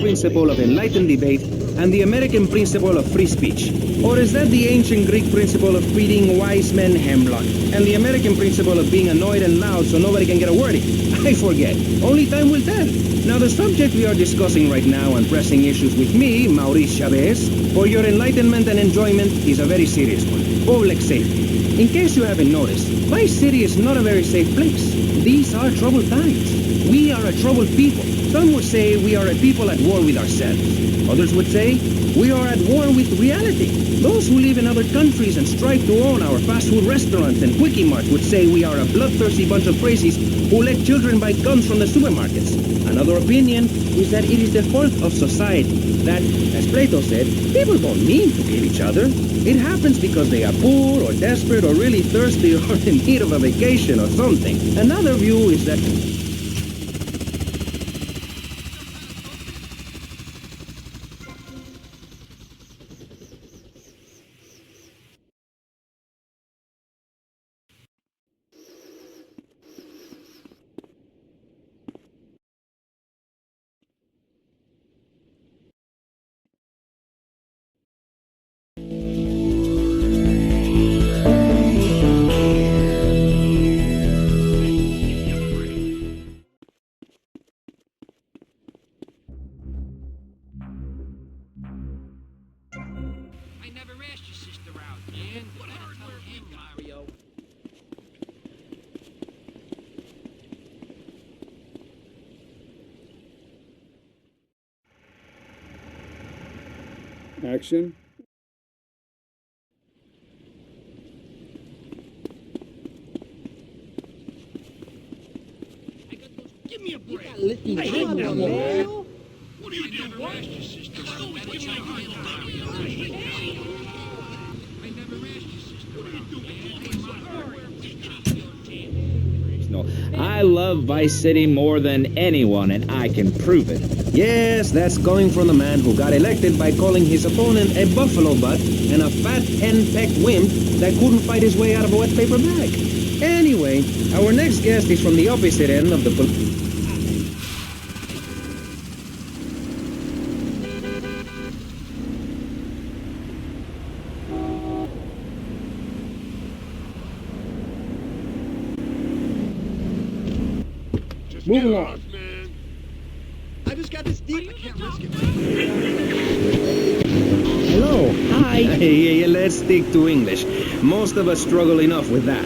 Principle of enlightened debate and the American principle of free speech? Or is that the ancient Greek principle of feeding wise men hemlock and the American principle of being annoyed and loud so nobody can get a word in? I forget. Only time will tell. Now, the subject we are discussing right now on pressing issues with me, Maurice Chavez, for your enlightenment and enjoyment is a very serious one. Public safety. In case you haven't noticed, Vice City is not a very safe place. These are troubled times. We are a troubled people. Some would say we are a people at war with ourselves. Others would say we are at war with reality. Those who live in other countries and strive to own our fast food restaurants and quickie marts would say we are a bloodthirsty bunch of crazies who let children buy guns from the supermarkets. Another opinion is that it is the fault of society, that, as Plato said, people don't mean to kill each other. It happens because they are poor or desperate or really thirsty or in need of a vacation or something. Another view is that Action. Give me a break. I hate that man. What are you doing? What? I love Vice City more than anyone, and I can prove it. yes, that's coming from the man who got elected by calling his opponent a buffalo butt and a fat hen-pecked wimp that couldn't fight his way out of a wet paper bag. Anyway, our next guest is from the opposite end of the Move along. I just got this deep, I can't risk it. Hello. Hi. Hey, let's stick to English. Most of us struggle enough with that.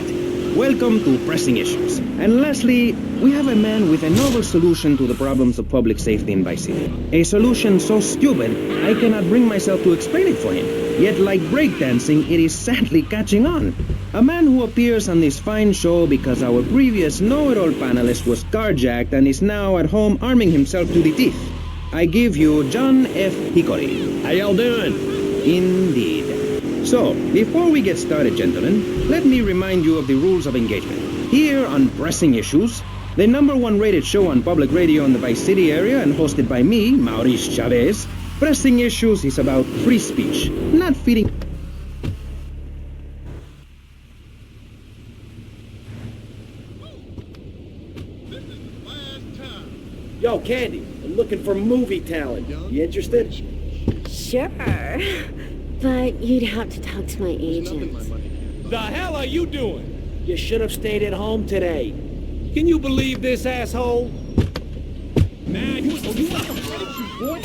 Welcome to Pressing Issues. And lastly, we have a man with a novel solution to the problems of public safety in Vice City. A solution so stupid, I cannot bring myself to explain it for him. Yet like breakdancing, it is sadly catching on. A man who appears on this fine show because our previous know-it-all panelist was carjacked and is now at home arming himself to the teeth. I give you John F. Hickory. How y'all doing? Indeed. So, before we get started, gentlemen, let me remind you of the rules of engagement. Here on Pressing Issues, the #1 rated show on public radio in the Vice City area and hosted by me, Maurice Chavez, Pressing Issues is about free speech, not feeding... Yo, Candy, I'm looking for movie talent. You interested? Sure, but you'd have to talk to my agent. The hell are you doing? You should have stayed at home today. Can you believe this asshole? Man, you boy.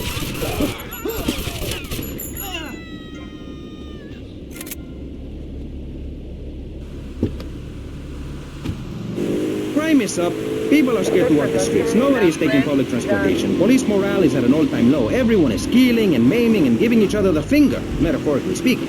Crime is up. People are scared to walk the streets. Nobody is taking public transportation. Police morale is at an all-time low. Everyone is killing and maiming and giving each other the finger, metaphorically speaking.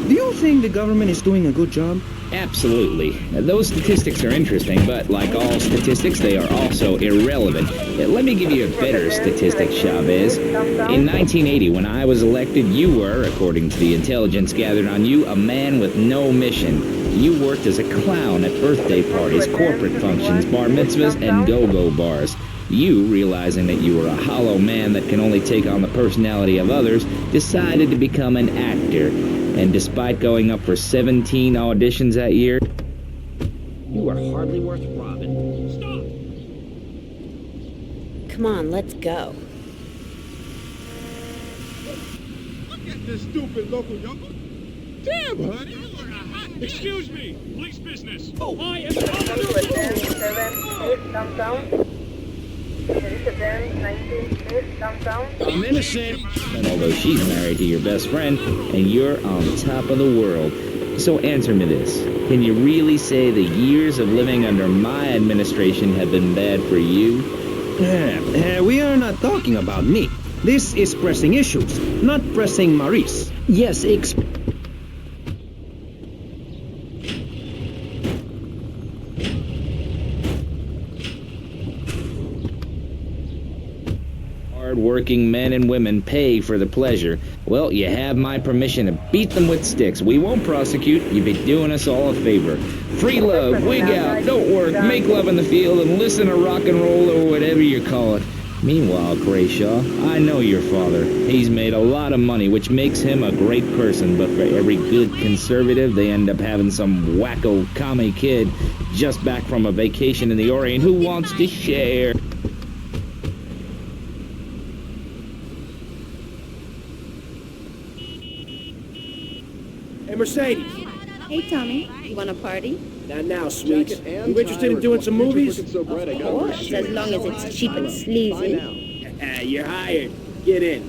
Do you think the government is doing a good job? Absolutely. Those statistics are interesting, but like all statistics, they are also irrelevant. Let me give you a better statistic, Chavez. In 1980, when I was elected, you were, according to the intelligence gathered on you, a man with no mission. You worked as a clown at birthday parties, corporate functions, bar mitzvahs, and go-go bars. You, realizing that you were a hollow man that can only take on the personality of others, decided to become an actor. And despite going up for 17 auditions that year, You are hardly worth robbing. Stop! Come on, let's go. Look at this stupid local yokel. Damn, honey. Excuse me! Police business! Oh, I am I'm innocent! and although she's married to your best friend, and you're on top of the world. So answer me this. Can you really say the years of living under my administration have been bad for you? We are not talking about me. This is pressing issues, not pressing Maurice. Yes, Hard-working men and women pay for the pleasure. Well, you have my permission to beat them with sticks. We won't prosecute. You'd be doing us all a favor. Free love, wig out, don't work, make love in the field, and listen to rock and roll or whatever you call it. Meanwhile, Grayshaw, I know your father. He's made a lot of money, which makes him a great person, but for every good conservative, they end up having some wacko commie kid just back from a vacation in the Orient who wants to share. Hey, Mercedes. Hey, Tommy. You want a party? Not now, sweets. You interested in doing some movies? Of course, as long as it's cheap and sleazy. You're hired. Get in.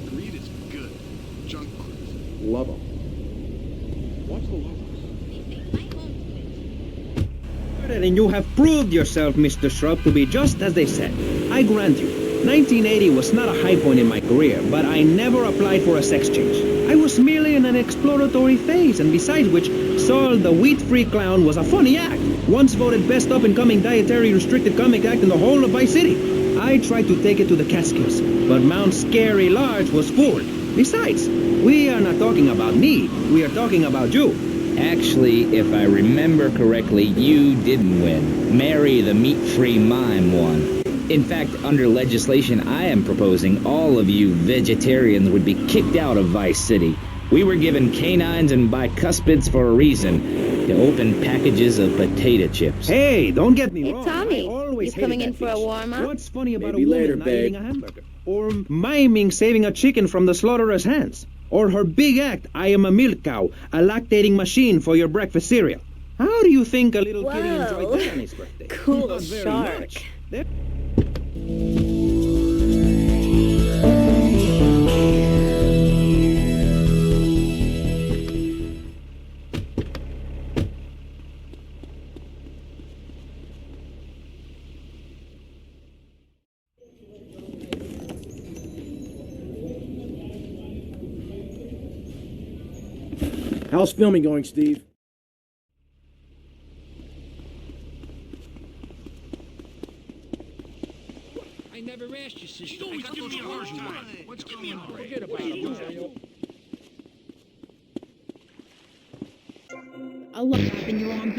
Greed is good. Junk cruise. Love them. Watch the logos. And you have proved yourself, Mr. Shrub, to be just as they said. I grant you, 1980 was not a high point in my career, but I never applied for a sex change. I was merely in an exploratory phase, and besides which, Saul the wheat-free clown was a funny act. Once voted best up-and-coming dietary restricted comic act in the whole of Vice City. I tried to take it to the Catskills, but Mount Scary Large was full. Besides, we are not talking about me, we are talking about you. Actually, if I remember correctly, you didn't win. Mary the meat-free mime won. In fact, under legislation I am proposing, all of you vegetarians would be kicked out of Vice City. We were given canines and bicuspids for a reason, to open packages of potato chips. Hey, don't get me Hey, wrong. Tommy, I always you coming hated in that for a fish. warm-up? What's funny about Maybe a woman later, not babe. eating a hamburger? Or miming saving a chicken from the slaughtherer's hands? Or her big act, I am a milk cow, a lactating machine for your breakfast cereal. How do you think a little kitty enjoyed Whoa. that on his birthday? Cool Not very shark. much. There- How's filming going, Steve? I never asked you, sister. Always give me a hard time. What's going on? Forget about it. a lot happened wrong.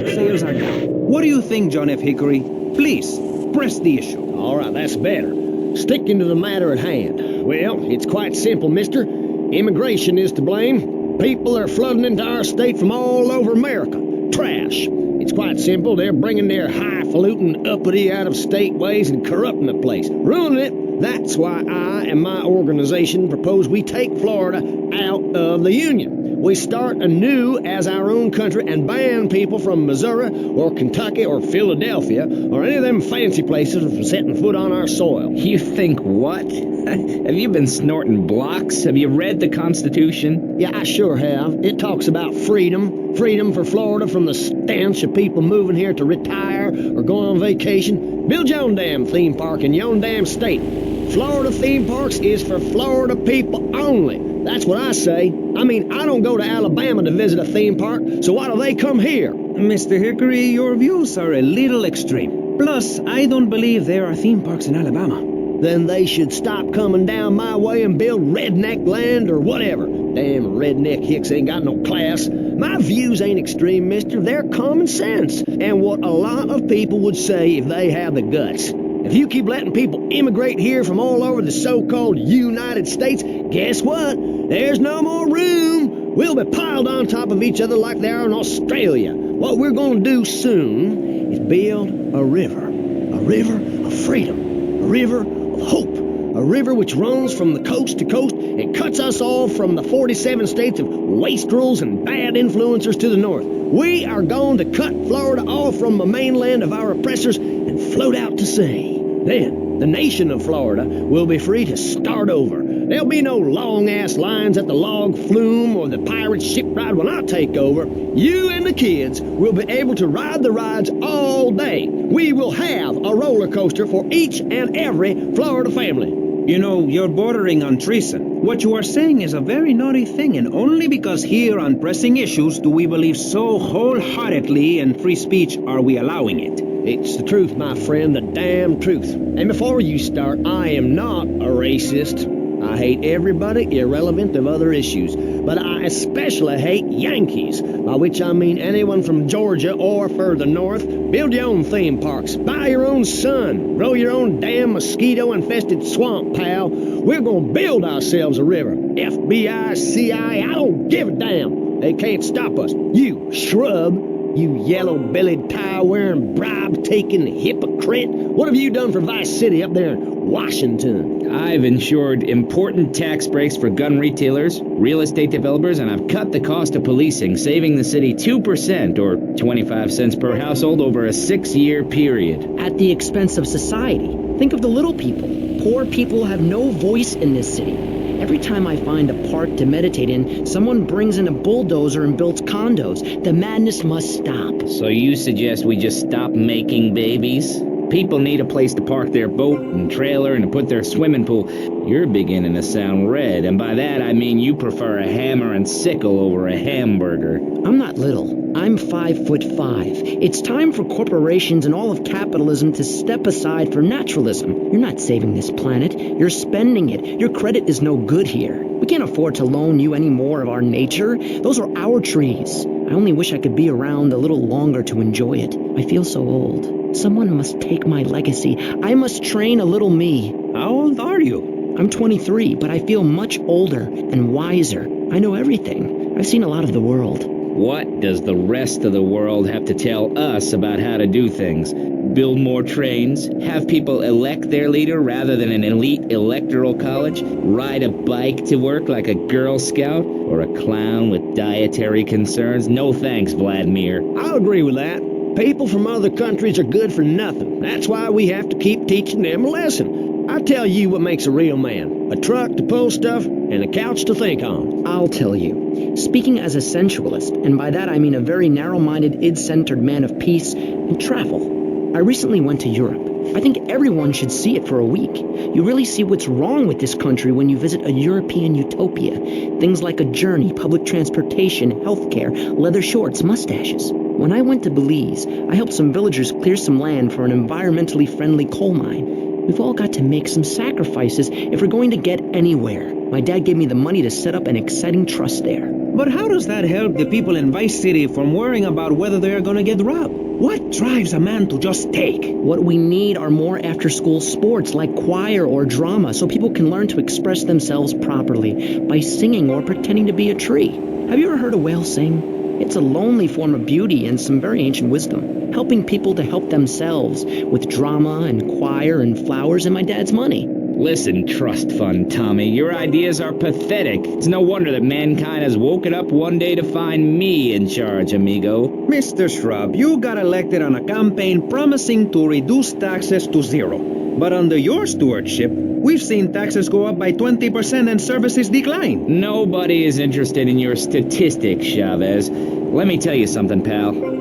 Sales are down. What do you think, John F. Hickory? Please, press the issue. All right, that's better. Sticking to the matter at hand. Well, it's quite simple, mister. Immigration is to blame. People are flooding into our state from all over America. Trash. It's quite simple. They're bringing their highfalutin, uppity, out-of-state ways and corrupting the place. Ruining it. That's why I and my organization propose we take Florida out of the Union. We start anew as our own country and ban people from Missouri or Kentucky or Philadelphia or any of them fancy places from setting foot on our soil. You think what? Have you been snorting blocks? Have you read the Constitution? Yeah, I sure have. It talks about freedom. Freedom for Florida from the stench of people moving here to retire or go on vacation. Build your own damn theme park in your own damn state. Florida theme parks is for Florida people only. That's what I say. I mean, I don't go to Alabama to visit a theme park, so why do they come here? Mr. Hickory, your views are a little extreme. Plus, I don't believe there are theme parks in Alabama. Then they should stop coming down my way and build redneck land or whatever. Damn redneck hicks ain't got no class. My views ain't extreme, mister. They're common sense. And what a lot of people would say if they have the guts. If you keep letting people immigrate here from all over the so-called United States, guess what? There's no more room. We'll be piled on top of each other like they are in Australia. What we're going to do soon is build a river of freedom, a river of hope, a river which runs from the coast to coast and cuts us off from the 47 states of wastrels and bad influencers to the north. We are going to cut Florida off from the mainland of our oppressors and float out to sea. Then, the nation of Florida will be free to start over. There'll be no long-ass lines at the log flume or the pirate shipwright when I take over. You and the kids will be able to ride the rides all day. We will have a roller coaster for each and every Florida family. You know, you're bordering on treason. What you are saying is a very naughty thing, and only because here on pressing issues do we believe so wholeheartedly in free speech are we allowing it. It's the truth, my friend, the damn truth. And before you start, I am not a racist. I hate everybody irrelevant of other issues, but I especially hate Yankees, by which I mean anyone from Georgia or further north. Build your own theme parks, buy your own sun, grow your own damn mosquito-infested swamp, pal. We're gonna build ourselves a river. FBI, CIA, I don't give a damn. They can't stop us. You shrub. You yellow-bellied, tie-wearing, bribe-taking hypocrite. What have you done for Vice City up there in Washington? I've ensured important tax breaks for gun retailers, real estate developers, and I've cut the cost of policing, saving the city 2% or 25 cents per household over a 6-year period. At the expense of society. Think of the little people. Poor people have no voice in this city. Every time I find a park to meditate in, someone brings in a bulldozer and builds condos. The madness must stop. So you suggest we just stop making babies? People need a place to park their boat and trailer and to put their swimming pool. You're beginning to sound red, and by that I mean you prefer a hammer and sickle over a hamburger. I'm not little. I'm 5'5". It's time for corporations and all of capitalism to step aside for naturalism. You're not saving this planet. You're spending it. Your credit is no good here. We can't afford to loan you any more of our nature. Those are our trees. I only wish I could be around a little longer to enjoy it. I feel so old. Someone must take my legacy. I must train a little me. How old are you? I'm 23, but I feel much older and wiser. I know everything. I've seen a lot of the world. What does the rest of the world have to tell us about how to do things? Build more trains? Have people elect their leader rather than an elite electoral college? Ride a bike to work like a Girl Scout? Or a clown with dietary concerns? No thanks, Vladimir. I'll agree with that. People from other countries are good for nothing. That's why we have to keep teaching them a lesson. I tell you what makes a real man. A truck to pull stuff and a couch to think on. I'll tell you. Speaking as a sensualist, and by that I mean a very narrow-minded, id-centered man of peace and travel. I recently went to Europe. I think everyone should see it for a week. You really see what's wrong with this country when you visit a European utopia. Things like a journey, public transportation, healthcare, leather shorts, mustaches. When I went to Belize, I helped some villagers clear some land for an environmentally friendly coal mine. We've all got to make some sacrifices if we're going to get anywhere. My dad gave me the money to set up an exciting trust there. But how does that help the people in Vice City from worrying about whether they're gonna get robbed? What drives a man to just take? What we need are more after-school sports like choir or drama so people can learn to express themselves properly by singing or pretending to be a tree. Have you ever heard a whale sing? It's a lonely form of beauty and some very ancient wisdom, helping people to help themselves with drama and choir and flowers and my dad's money. Listen, trust fund Tommy, your ideas are pathetic. It's no wonder that mankind has woken up one day to find me in charge, amigo. Mr. Shrub, you got elected on a campaign promising to reduce taxes to zero. But under your stewardship, we've seen taxes go up by 20% and services decline. Nobody is interested in your statistics, Chavez. Let me tell you something, pal.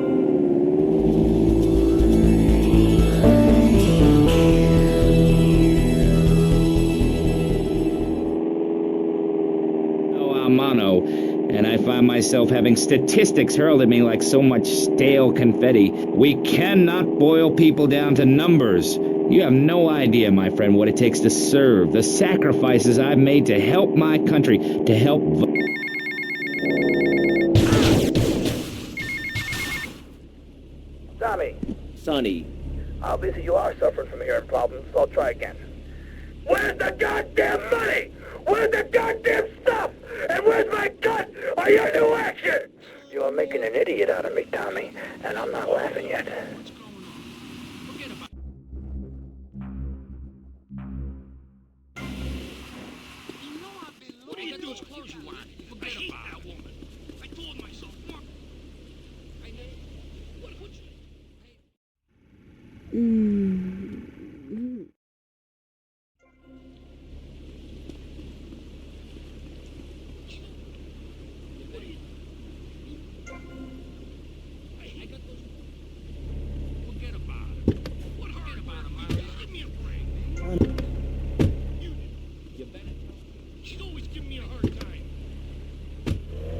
And I find myself having statistics hurled at me like so much stale confetti. We cannot boil people down to numbers. You have no idea, my friend, what it takes to serve, the sacrifices I've made to help my country, to help... Tommy. Sonny. Obviously you are suffering from hearing problems, so I'll try again. Where's the goddamn money? Where's the goddamn stuff? And where's my cut on your new action? You are making an idiot out of me, Tommy, and I'm not laughing yet. What are you doing? Clothes you want? Forget about that woman. I told myself, look. I know. What would you? I got those. Forget about it. What forget about him, Mario? Give me a break. You better. She's always giving me a hard time.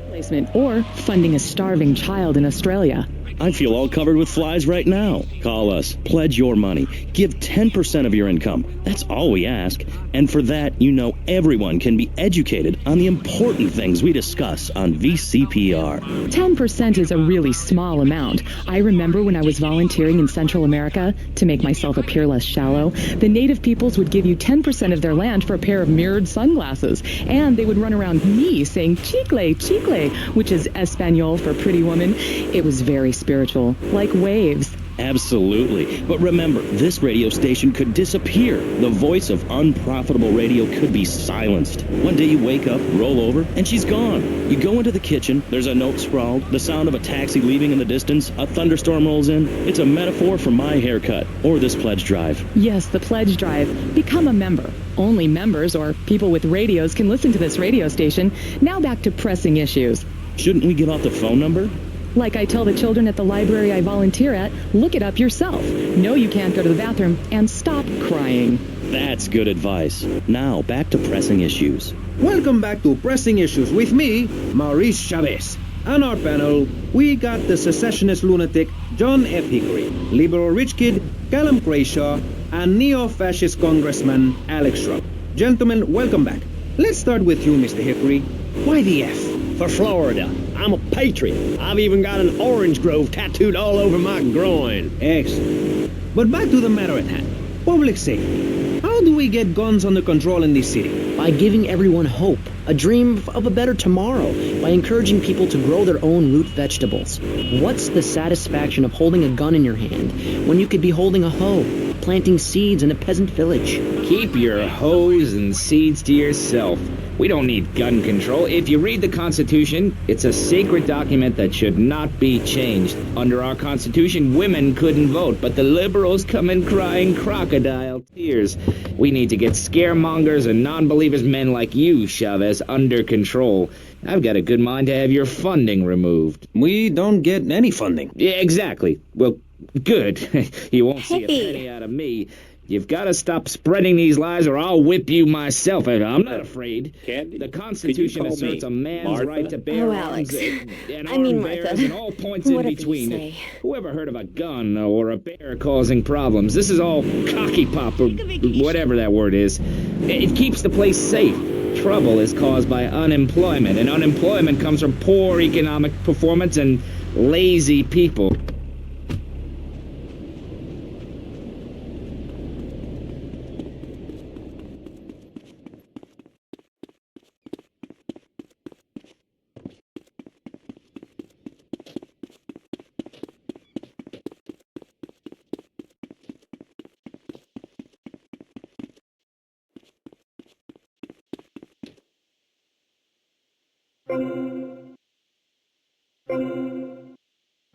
Placement or funding a starving child in Australia. I feel all covered with flies right now. Call us. Pledge your money. Give 10% of your income. That's all we ask. And for that, you know everyone can be educated on the important things we discuss on VCPR. 10% is a really small amount. I remember when I was volunteering in Central America, to make myself appear less shallow, the native peoples would give you 10% of their land for a pair of mirrored sunglasses. And they would run around me saying chicle, chicle, which is Espanol for pretty woman. It was very spiritual, like waves. Absolutely. But remember, this radio station could disappear. The voice of unprofitable radio could be silenced. One day you wake up, roll over, and she's gone. You go into the kitchen, there's a note scrawled, the sound of a taxi leaving in the distance, a thunderstorm rolls in. It's a metaphor for my haircut, or this pledge drive. Yes, the pledge drive. Become a member. Only members or people with radios can listen to this radio station. Now back to pressing issues. Shouldn't we give out the phone number? Like I tell the children at the library I volunteer at, look it up yourself. No, you can't go to the bathroom, and stop crying. That's good advice. Now, back to pressing issues. Welcome back to Pressing Issues with me, Maurice Chavez. On our panel, we got the secessionist lunatic John F. Hickory, liberal rich kid Callum Crayshaw, and neo-fascist congressman Alex Shrub. Gentlemen, welcome back. Let's start with you, Mr. Hickory. Why the F? For Florida. I'm a patriot. I've even got an orange grove tattooed all over my groin. Excellent. But back to the matter at hand. Public safety. How do we get guns under control in this city? By giving everyone hope, a dream of a better tomorrow, by encouraging people to grow their own root vegetables. What's the satisfaction of holding a gun in your hand when you could be holding a hoe, planting seeds in a peasant village? Keep your hoes and seeds to yourself. We don't need gun control. If you read the Constitution, it's a sacred document that should not be changed. Under our Constitution, women couldn't vote, but the liberals come in crying crocodile tears. We need to get scaremongers and non-believers, men like you, Chavez, under control. I've got a good mind to have your funding removed. We don't get any funding. Yeah, exactly. Well, good. You won't see a penny out of me. You've got to stop spreading these lies or I'll whip you myself. I'm not afraid. Candy, the Constitution asserts a man's Martha? right to bear Alex. arms and I mean, armed bears Martha. and all points in Whatever between. you say. Whoever heard of a gun or a bear causing problems? This is all cocky pop or whatever that word is. It keeps the place safe. Trouble is caused by unemployment, and unemployment comes from poor economic performance and lazy people.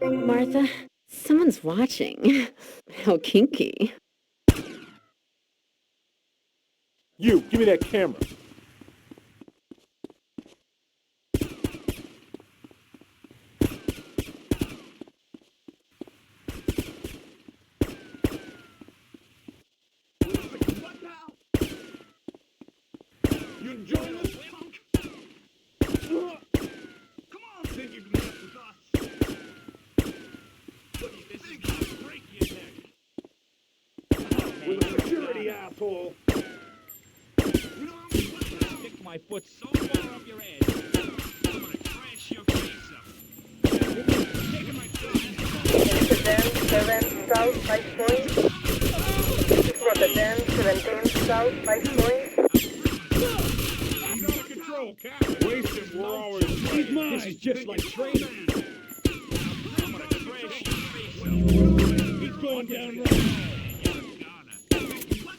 Martha, someone's watching. How kinky. You, give me that camera. You enjoying this? Come on, think you can mess with us. What do you think? I'll break your neck. With a security asshole. You know, I'm gonna stick my foot so far up your ass, I'm gonna crash your face up. Taking my foot. 7, South, 5 points. 17 South, 5 points. Out of control, Cap. Wasted, we're always He's mine. This is just like training. I'm gonna trash He's going down right.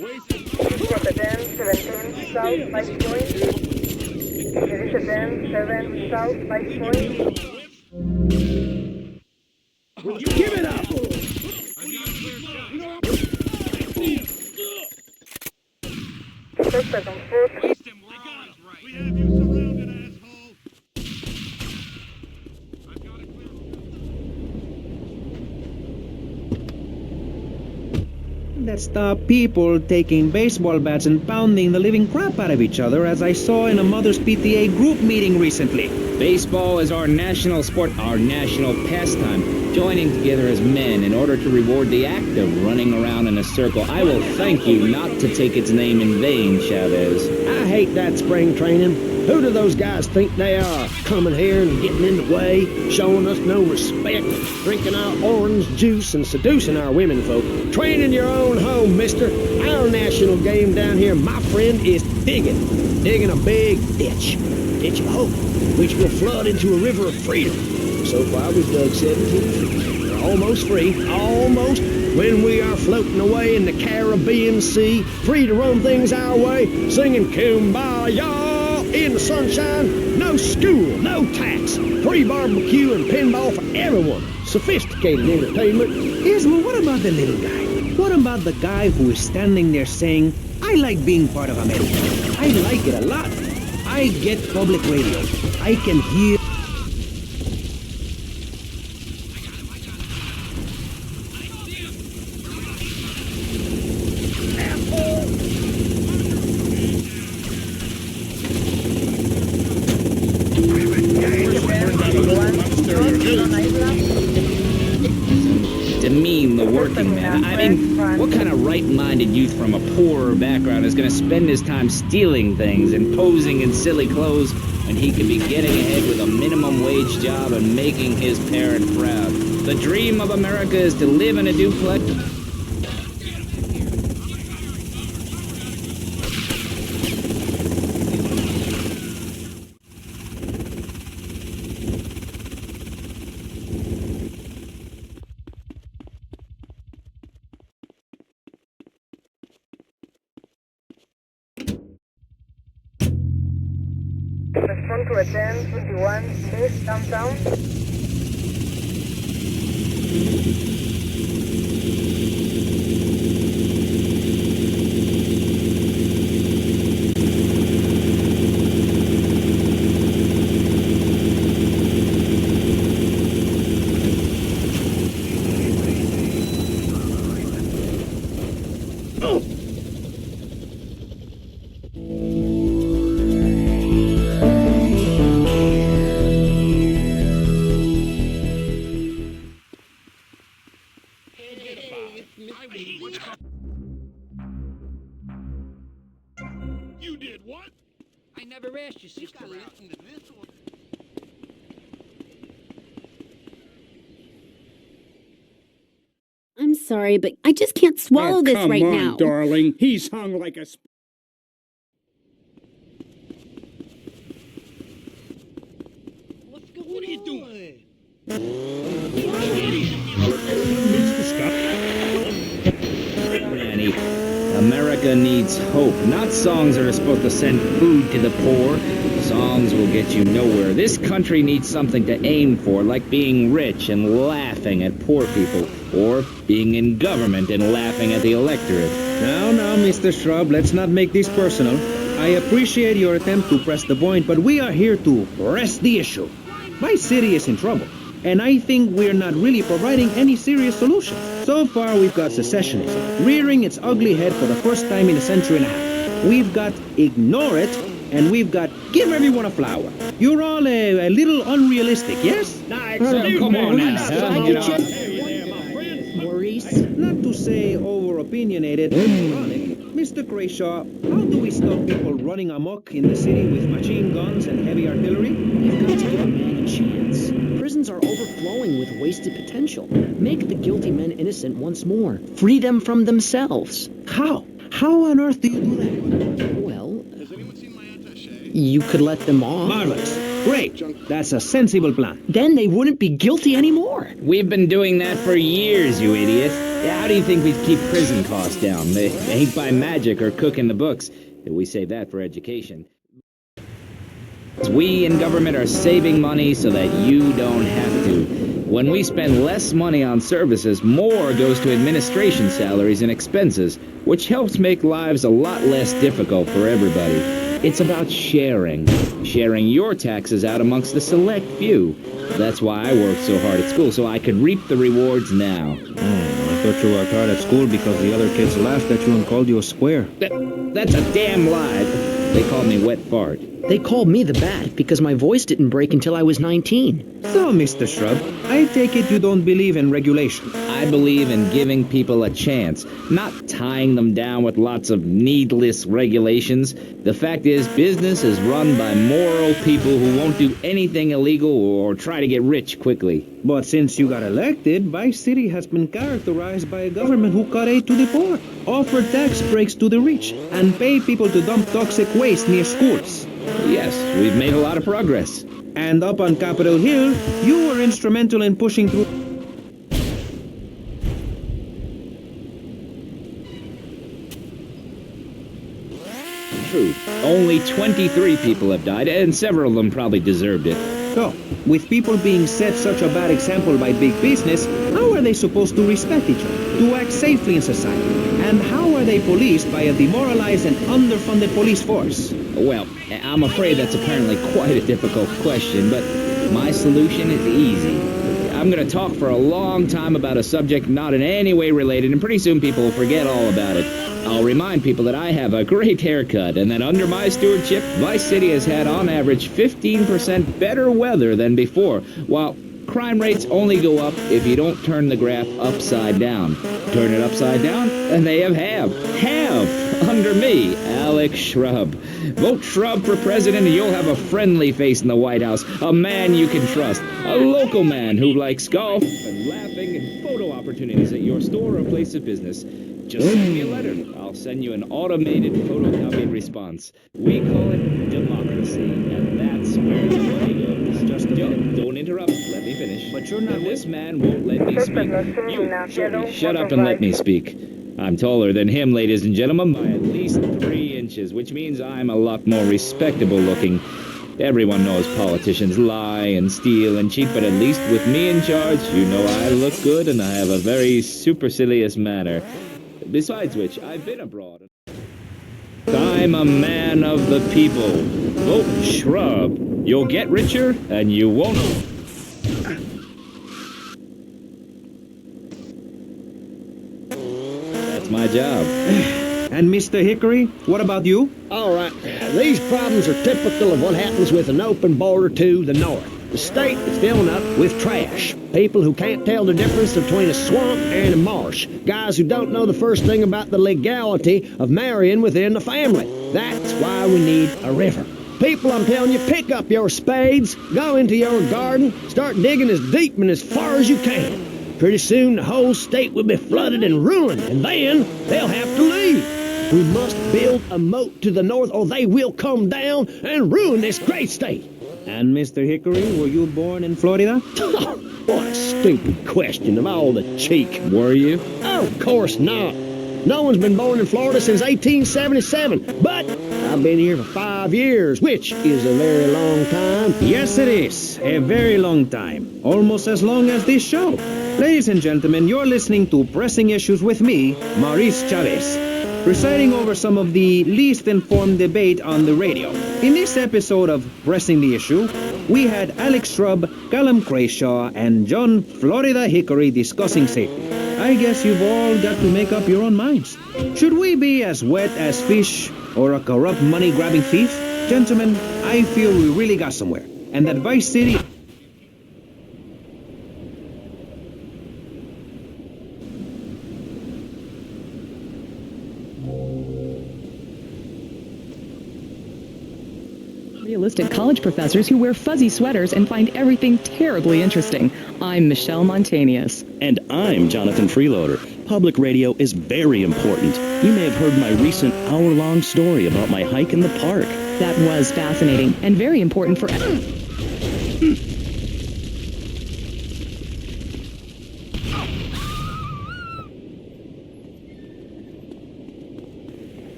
Wasted. Quarter 10, 17 South, 5 points. Finish at 10, 7 South, 5 points. Give it up! Suspect on foot. Waste him, we're always right. We have you surrounded, asshole. I've got it clear. That's the people taking baseball bats and pounding the living crap out of each other, as I saw in a Mother's PTA group meeting recently. Baseball is our national sport, our national pastime. Joining together as men in order to reward the act of running around in a circle. I will thank you not to take its name in vain, Chavez. I hate that spring training. Who do those guys think they are? Coming here and getting in the way, showing us no respect, drinking our orange juice and seducing our women folk. Train in your own home, mister. Our national game down here, my friend, is digging a big ditch of hope, which will flood into a river of freedom. So far, we've dug 17 feet. We're almost free, almost, when we are floating away in the Caribbean Sea, free to run things our way, singing Kumbaya in the sunshine. No school, no tax, free barbecue and pinball for everyone. Sophisticated entertainment. Yes, well, what about the little guy? What about the guy who is standing there saying, I like being part of America. I like it a lot. I get public radio. I can hear... Demean the working man. I mean, what kind of right-minded youth from a poorer background is going to spend his time stealing things and posing in silly clothes when he could be getting ahead with a minimum wage job and making his parent proud? The dream of America is to live in a duplex. Respond to a 10, 51, east, downtown. You did what? I never asked your sister out. I'm sorry, but I just can't swallow this right Come now. on, darling. He's hung like a... What's going on? What are you doing? Manny, America needs hope, not songs that are supposed to send food to the poor. Songs will get you nowhere. This country needs something to aim for, like being rich and laughing at poor people, or being in government and laughing at the electorate. Now, Mr. Shrub, let's not make this personal. I appreciate your attempt to press the point, but we are here to press the issue. My city is in trouble, and I think we're not really providing any serious solution. So far, we've got secessionism, rearing its ugly head for the first time in a century and a half. We've got ignore it, and we've got give everyone a flower. You're all a little unrealistic, yes? Come on now. Maurice? Not to say over-opinionated, ironic. Mr. Crashaw, how do we stop people running amok in the city with machine guns and heavy artillery? You've got to give a man a chance. Prisons are overflowing with wasted potential. Make the guilty men innocent once more. Free them from themselves. How? How on earth do you do that? Well, Has anyone seen my attaché? you could let them off. Marvelous. Great. That's a sensible plan. Then they wouldn't be guilty anymore. We've been doing that for years, you idiot. How do you think we'd keep prison costs down? They ain't by magic or cooking the books. We save that for education. We in government are saving money so that you don't have to. When we spend less money on services, more goes to administration salaries and expenses, which helps make lives a lot less difficult for everybody. It's about sharing. Sharing your taxes out amongst the select few. That's why I worked so hard at school, so I could reap the rewards now. I thought you worked hard at school because the other kids laughed at you and called you a square. That's a damn lie. They called me wet fart. They called me the Bat because my voice didn't break until I was 19. So, Mr. Shrub, I take it you don't believe in regulation. I believe in giving people a chance, not tying them down with lots of needless regulations. The fact is, business is run by moral people who won't do anything illegal or try to get rich quickly. But since you got elected, Vice City has been characterized by a government who cut aid to the poor, offer tax breaks to the rich, and pay people to dump toxic waste near schools. Yes, we've made a lot of progress. And up on Capitol Hill, you were instrumental in pushing through... True. Only 23 people have died, and several of them probably deserved it. So, with people being set such a bad example by big business, how are they supposed to respect each other, to act safely in society? And how are they policed by a demoralized and underfunded police force? Well, I'm afraid that's apparently quite a difficult question, but my solution is easy. I'm going to talk for a long time about a subject not in any way related, and pretty soon people will forget all about it. I'll remind people that I have a great haircut, and that under my stewardship, Vice City has had on average 15% better weather than before, while crime rates only go up if you don't turn the graph upside down. Turn it upside down, and they have under me, Alex Shrub. Vote Shrub for president and you'll have a friendly face in the White House, a man you can trust, a local man who likes golf and laughing and photo opportunities at your store or place of business. Just send me a letter. I'll send you an automated photocopied response. We call it democracy, and that's where the money goes. Just don't interrupt. Let me finish. But you're not... And this man won't let me speak. You shut up and let me speak. I'm taller than him, ladies and gentlemen, by at least 3 inches, which means I'm a lot more respectable looking. Everyone knows politicians lie and steal and cheat, but at least with me in charge, you know I look good and I have a very supercilious manner. Besides which, I've been abroad. I'm a man of the people. Vote Shrub. You'll get richer, and you won't. That's my job. And Mr. Hickory, what about you? All right, these problems are typical of what happens with an open border to the north. The state is filling up with trash. People who can't tell the difference between a swamp and a marsh. Guys who don't know the first thing about the legality of marrying within the family. That's why we need a river. People, I'm telling you, pick up your spades, go into your garden, start digging as deep and as far as you can. Pretty soon the whole state will be flooded and ruined, and then they'll have to leave. We must build a moat to the north or they will come down and ruin this great state. And Mr. Hickory, were you born in Florida? What a stupid question of all the cheek. Were you? Oh, of course not. No one's been born in Florida since 1877, but I've been here for 5 years, which is a very long time. Yes, it is. A very long time. Almost as long as this show. Ladies and gentlemen, you're listening to Pressing Issues with me, Maurice Chavez, presiding over some of the least informed debate on the radio. In this episode of Pressing the Issue, we had Alex Shrub, Callum Crayshaw, and John Florida Hickory discussing safety. I guess you've all got to make up your own minds. Should we be as wet as fish or a corrupt money-grabbing thief? Gentlemen, I feel we really got somewhere, and that Vice City... Realistic college professors who wear fuzzy sweaters and find everything terribly interesting. I'm Michelle Montanius. And I'm Jonathan Freeloader. Public radio is very important. You may have heard my recent hour-long story about my hike in the park. That was fascinating and very important for...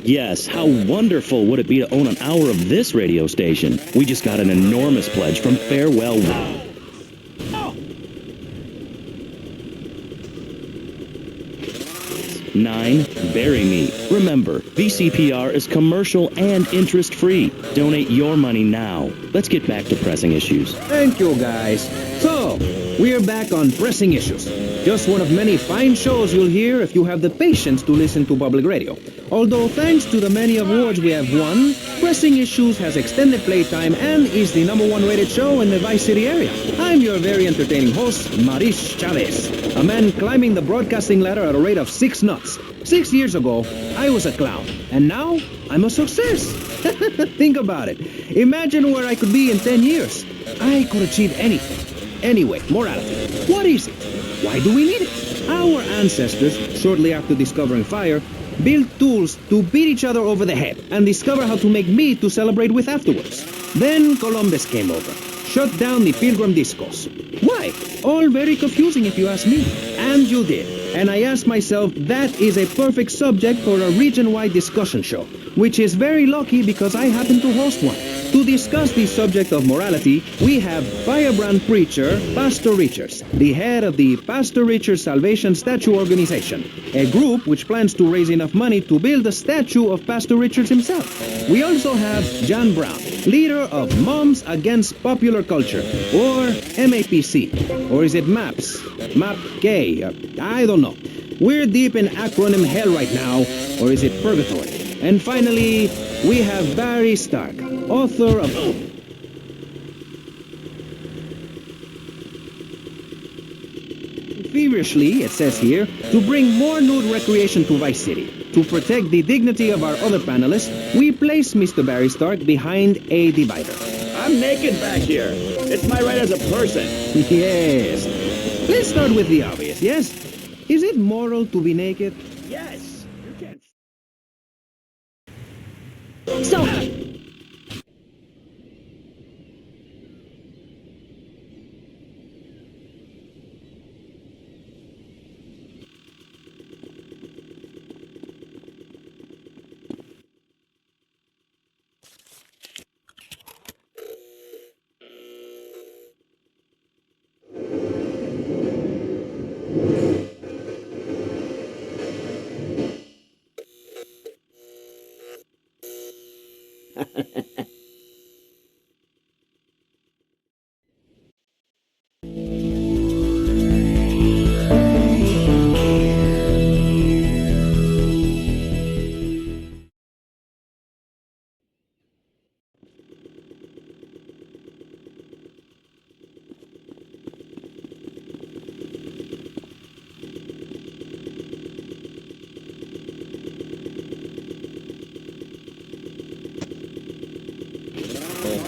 Yes, how wonderful would it be to own an hour of this radio station? We just got an enormous pledge from Farewell. 9. Bury me. Remember, VCPR is commercial and interest-free. Donate your money now. Let's get back to pressing issues. Thank you, guys. So, we're back on Pressing Issues. Just one of many fine shows you'll hear if you have the patience to listen to public radio. Although thanks to the many awards we have won, Pressing Issues has extended playtime and is the #1 rated show in the Vice City area. I'm your very entertaining host, Maris Chavez, a man climbing the broadcasting ladder at a rate of 6 knots. 6 years ago, I was a clown, and now I'm a success. Think about it. Imagine where I could be in 10 years. I could achieve anything. Anyway, morality. What is it? Why do we need it? Our ancestors, shortly after discovering fire, built tools to beat each other over the head and discover how to make meat to celebrate with afterwards. Then Columbus came over, shut down the Pilgrim discos. Why? All very confusing if you ask me. And you did. And I asked myself, that is a perfect subject for a region-wide discussion show, which is very lucky because I happen to host one. To discuss the subject of morality, we have firebrand preacher Pastor Richards, the head of the Pastor Richards Salvation Statue Organization, a group which plans to raise enough money to build a statue of Pastor Richards himself. We also have John Brown, leader of Moms Against Popular Culture, or MAPC. Or is it MAPS? MAP-K? I don't know. We're deep in acronym hell right now, or is it purgatory? And finally, we have Barry Stark, author of... Feverishly, it says here, to bring more nude recreation to Vice City. To protect the dignity of our other panelists, we place Mr. Barry Stark behind a divider. I'm naked back here. It's my right as a person. Yes. Let's start with the obvious, yes? Is it moral to be naked? Yes. You can't... So...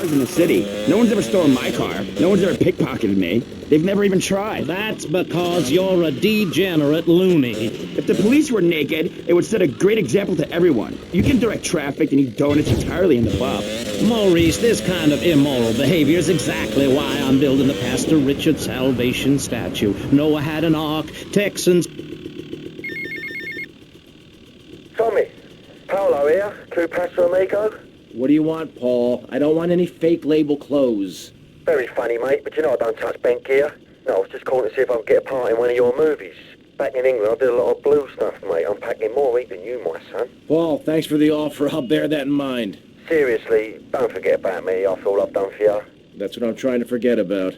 Cars in the city. No one's ever stolen my car. No one's ever pickpocketed me. They've never even tried. That's because you're a degenerate loony. If the police were naked, it would set a great example to everyone. You can direct traffic and eat donuts entirely in the buff. Maurice, this kind of immoral behavior is exactly why I'm building the Pastor Richard Salvation statue. Noah had an ark, Texans... Tommy, Paolo here, True Pastor Amico. What do you want, Paul? I don't want any fake label clothes. Very funny, mate, but you know I don't touch bank gear. No, I was just calling to see if I could get a part in one of your movies. Back in England, I did a lot of blue stuff, mate. I'm packing more heat than you, my son. Paul, thanks for the offer. I'll bear that in mind. Seriously, don't forget about me after all I've done for you. That's what I'm trying to forget about.